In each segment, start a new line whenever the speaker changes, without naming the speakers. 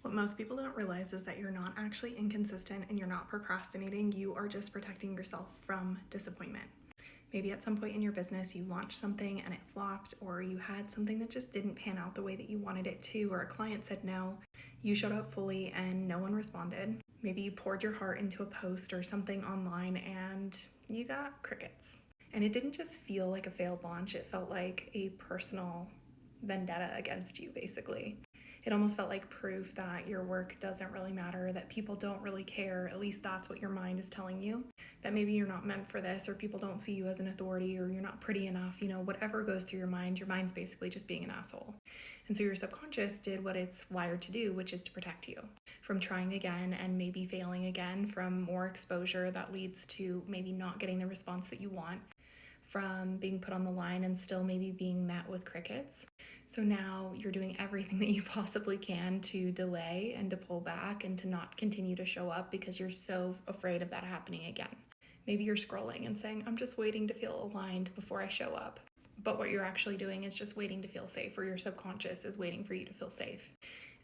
What most people don't realize is that you're not actually inconsistent and you're not procrastinating. You are just protecting yourself from disappointment. Maybe at some point in your business, you launched something and it flopped, or you had something that just didn't pan out the way that you wanted it to, or a client said no. You showed up fully and no one responded. Maybe you poured your heart into a post or something online and you got crickets. And it didn't just feel like a failed launch, it felt like a personal vendetta against you, basically. It almost felt like proof that your work doesn't really matter, that people don't really care. At least that's what your mind is telling you. That maybe you're not meant for this, or people don't see you as an authority, or you're not pretty enough. Whatever goes through your mind's basically just being an asshole. And so your subconscious did what it's wired to do, which is to protect you from trying again and maybe failing again, from more exposure that leads to maybe not getting the response that you want, from being put on the line and still maybe being met with crickets. So now you're doing everything that you possibly can to delay and to pull back and to not continue to show up because you're so afraid of that happening again. Maybe you're scrolling and saying, I'm just waiting to feel aligned before I show up. But what you're actually doing is just waiting to feel safe, or your subconscious is waiting for you to feel safe.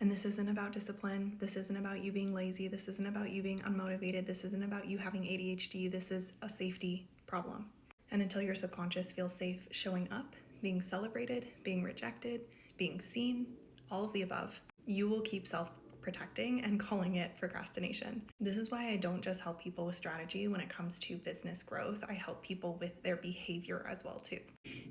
And this isn't about discipline. This isn't about you being lazy. This isn't about you being unmotivated. This isn't about you having ADHD. This is a safety problem. And until your subconscious feels safe showing up, being celebrated, being rejected, being seen, all of the above, you will keep self-protecting and calling it procrastination. This is why I don't just help people with strategy when it comes to business growth. I help people with their behavior as well too,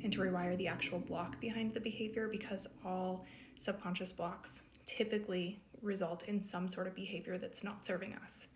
and to rewire the actual block behind the behavior, because all subconscious blocks typically result in some sort of behavior that's not serving us.